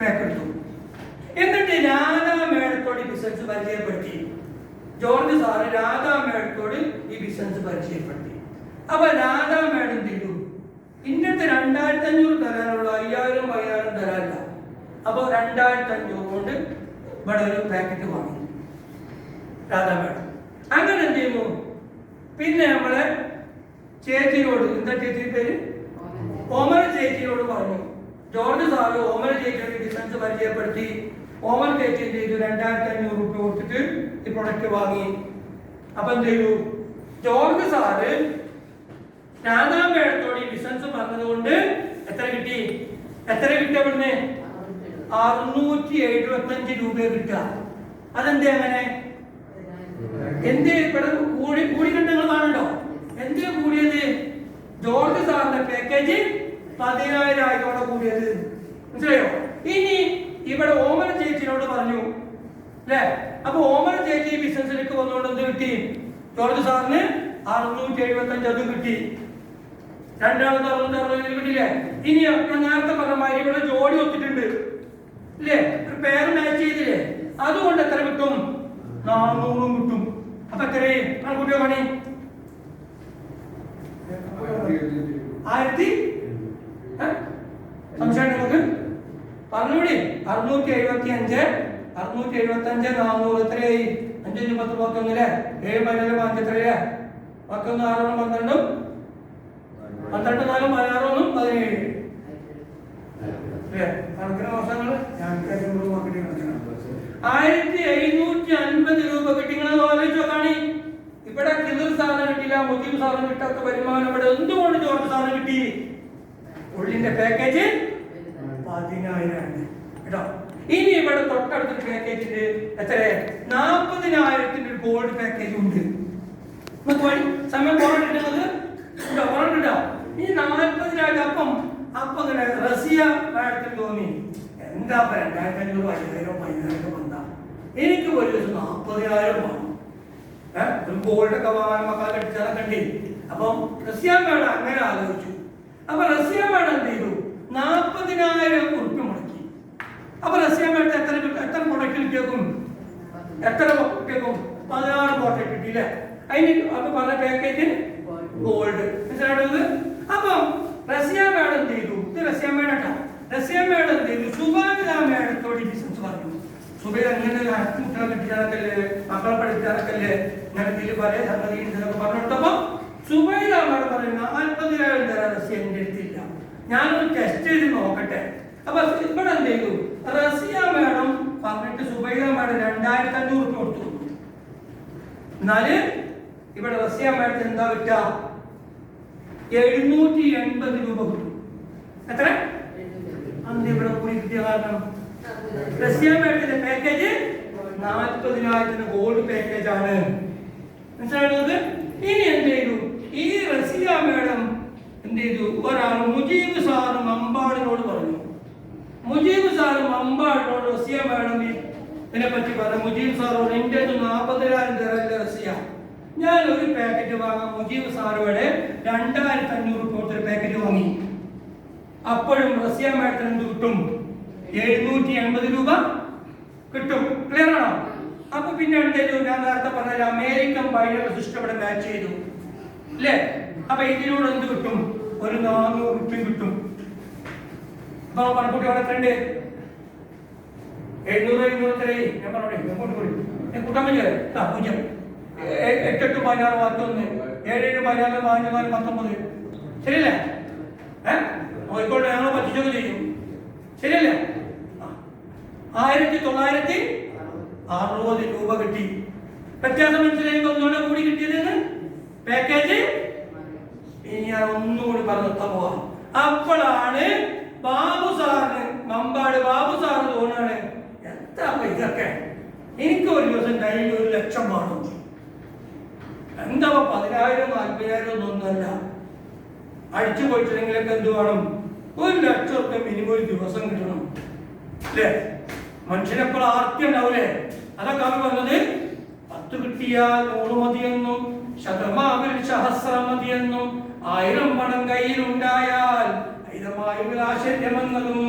എടുത്തു. എന്നിട്ട് രാധാ മേഡത്തോട് ഈ ബിസിനസ് പരിചയപ്പെടുത്തി. ജോർജ് സാറ് രാധാ മേഡത്തോട് ഈ ബിസിനസ് പരിചയപ്പെടുത്തി. അപ്പൊ രാധാ മേഡം എന്ത് ചെയ്തു? ഇന്നത്തെ 2500 തരാനുള്ള 5000 തരാനില്ല. അപ്പൊ 2500 കൊണ്ട് ഇവിടെ ഒരു പാക്കറ്റ് വാങ്ങി രാധാ മേഡം. അങ്ങനെ എന്ത് ചെയ്യുന്നു? പിന്നെ നമ്മളെ ചേച്ചിയോട്, എന്താ ചേച്ചി പേര്, ഓമന ചേച്ചിയോട് പറഞ്ഞു. ജോർജ് സാറ് ഓമന ചേച്ചിയുടെ ബിസിനസ് പരിചയപ്പെടുത്തി. ഓമന ചേച്ചി എന്ത് ചെയ്തു? 2500 രൂപ കൊടുത്തിട്ട് ഈ പ്രൊഡക്റ്റ് വാങ്ങി. അപ്പൊ എന്ത് ചെയ്തു? ജോർജ് സാറ് രാധാ മേഡത്തോട് ഈ ബിസിനസ് പറഞ്ഞതുകൊണ്ട് എത്ര കിട്ടി? അവിടുന്ന് 675 രൂപ കിട്ടുക. അതെന്തേ അങ്ങനെ? എന്തേ ഇവിടെ കൂടി നിങ്ങൾ കാണണ്ടോ? എന്തേ കൂടിയത്? ജോർജ് സാറിന്റെ പാക്കേജ് 10000 ആയിക്കോടെ കൂടിയത്. മനസ്സിലായോ? ഇനി ഇവിടെ ഓമന ചേച്ചിയോട് പറഞ്ഞു അല്ലേ? അപ്പൊ ഓമന ചേച്ചി ബിസിനസ്സിലേക്ക് വന്നുകൊണ്ട് എന്ത് കിട്ടി? ജോർജ് സാറിന് 675 അതും കിട്ടി. രണ്ടാമത് 660 കിട്ടിയില്ലേ? ഇനി ഞാൻ നേരത്തെ പറഞ്ഞ മാതിരി ഇവിടെ ജോഡി ഒത്തിട്ടുണ്ട് ഇല്ലേ? ഒരു പേര് മാച്ച് ചെയ്തില്ലേ? അതുകൊണ്ട് എത്ര കിട്ടും? 400 കിട്ടും. അപ്പൊ എത്രയും കൂട്ടിയോ പണി? 1000 സംശയം നമുക്ക് പറഞ്ഞൂടി. 675 400 എത്രയായി? 5 10 11 7 14 5 എത്രയാ? 11 6 12 12 4 16 17 കണക്കിന് വർഷങ്ങൾ ഞാൻ 1550 രൂപ കിട്ടി. നിങ്ങൾ ആലോചിച്ചോ കാണി. ഇവിടെ കിതർ സാറിന് കിട്ടില്ല, മുജീബ് സാറിന് കിട്ടാത്ത വരുമാനം ഇവിടെ എന്തുകൊണ്ട് ജോർജ് സാറിന് കിട്ടി? ഉള്ളിന്റെ പാക്കേജ് 10000 ആണ് കേട്ടോ. ഇനി ഇവിടെ തൊട്ടടുത്ത പാക്കേജിന്റെ എത്ര? 40000 ഒരു ഗോൾഡ് പാക്കേജ് ഉണ്ട്. സമയം പോകണ്ടിട്ടുള്ളത് ഈ 40000 അപ്പം റസിയ മാഡത്തിന് തോന്നി, എന്താ 2500 10,000 വന്നാ എനിക്ക് ഒരു ദിവസം 40000 വേണം. ഒരു ഗോൾഡൊക്കെ വാങ്ങാൻ മക്കളെ കടിച്ചാൽ കണ്ടി. അപ്പം റസിയ മാഡം അങ്ങനെ ആലോചിച്ചു. അപ്പൊ റസിയ മാഡം എന്ത് ചെയ്തു? 40000 ഉറുപ്പിക മുടക്കി. അപ്പൊ റസിയ മാഡം എത്ര പ്രൊഡക്റ്റ് കിട്ടിയേക്കും? 16 പ്രൊഡക്റ്റ് കിട്ടിയില്ലേ? അതിന് അപ്പൊ പറഞ്ഞ പാക്കേജ് ഗോൾഡ്. മനസ്സിലായത്? അപ്പൊ റസിയ മാഡം എന്ത് ചെയ്തു? ഇത് റസിയ മാഡം എന്ത് ചെയ്തു? സുബൈദ മാഡത്തോട് ബിസിനസ് പറഞ്ഞു. സുബൈദ അങ്ങനെ കുട്ടികളെ കിട്ടിയാലൊക്കെ മക്കളെ പഠിച്ചാലൊക്കെ ഞാൻ ഇതിൽ പല സംഗതി പറഞ്ഞെടുത്തപ്പോ സുബൈദ മാഡം പറഞ്ഞു 40000 തരാൻ റസിയ എന്റെ അടുത്തില്ല, ഞാനൊന്ന് ടെസ്റ്റ് ചെയ്ത് നോക്കട്ടെ. അപ്പൊ ഇവിടെ എന്ത് ചെയ്തു? റസിയ മാഡം പറഞ്ഞിട്ട് സുബൈദ മാഡം 2500 രൂപ കൊടുത്തു. എന്നാല് ഇവിടെ റസിയ മാഡത്തിന് എന്താ കിട്ടുക? 780 രൂപ കിട്ടും. എത്ര? അന്ന് ഇവിടെ കൂടി കിട്ടിയ കാരണം റസിയ മാഡത്തിന്റെ പാക്കേജ് 40000 ഗോൾഡ് പാക്കേജ് ആണ്. മനസ്സിലായത്? ഇനി എന്ത് ചെയ്തു? ഈ റസിയ മാഡം എന്ത് ചെയ്തു? ഒരാൾ മുജീബ് സാറ് മമ്പാടിനോട് പറഞ്ഞു. മുജീബ് സാറ് മമ്പാടിനോട് റസിയ മാഡം ഇതിനെ പറ്റി പറഞ്ഞു. മുജീബ് സാറോട് എന്റെ 40000 തരാനില്ല റസിയ, ഞാൻ ഒരു പാക്കറ്റ് വാങ്ങാം. മുജീബ് സാറോടെ 2500 രൂപ കൊടുത്തൊരു പാക്കറ്റ് വാങ്ങി. അപ്പോഴും റസിയ മാഡത്തിന് എന്ത് കിട്ടും? 780 രൂപ കിട്ടും. ക്ലിയർ ആണോ? അപ്പൊ പിന്നെ എന്ത് ചെയ്തു? ഞാൻ നേരത്തെ പറഞ്ഞ അമേരിക്കൻ ബൈനറി സിസ്റ്റം ഇവിടെ മാച്ച് ചെയ്തു അല്ലേ? അപ്പൊ ഇതിലൂടെ എന്ത് കിട്ടും? ഒരു 400 രൂപ കിട്ടും. അപ്പൊ കണക്കൂട്ടി അവിടെ എത്രണ്ട്? 700 700 ഞാൻ പറഞ്ഞോട്ടെ, കൂട്ടാൻ പറ്റില്ല. 0 8 8 16 1 7 7 14 14 19 ശരിയല്ലേ? കോഴിക്കോട് ഞങ്ങൾ പറ്റിച്ചൊക്കെ ചെയ്യും. ശരിയല്ലേ? 1960 രൂപ കിട്ടി. വ്യത്യാസം മനസ്സിലായി? ഒന്നുകൂടെ കൂടി കിട്ടിയതെന്ന് പാക്കേജ്. ഇനി ഞാൻ ഒന്നുകൂടി പറഞ്ഞു പോവാം. അപ്പോഴാണ് ബാബു സാറിന് മമ്പാട് ബാബു സാറിന് തോന്നാണ്, എന്താ ഇതൊക്കെ, എനിക്ക് ഒരു ദിവസം ഡെയിലി 1,00,000 വേണം. എന്താ 10,000 40,000 ഒന്നല്ല, അടിച്ചു പോയിട്ടില്ലെങ്കിലൊക്കെ എന്ത് വേണം? 1,00,000 രൂപ മിനിമം ഒരു ദിവസം കിട്ടണം അല്ലേ? മനുഷ്യനെപ്പോൾ ആർത്തി ഉണ്ടാവൂലേ? അതൊക്കെ അവർ പറഞ്ഞത് 10 കിട്ടിയാൽ 100 മതിയെന്നും ശതമാവിൽ സഹസ്രം മതിയെന്നും 1000 പണം കയ്യിലുണ്ടായാൽ 1000 ആശ്ചര്യമെന്നതും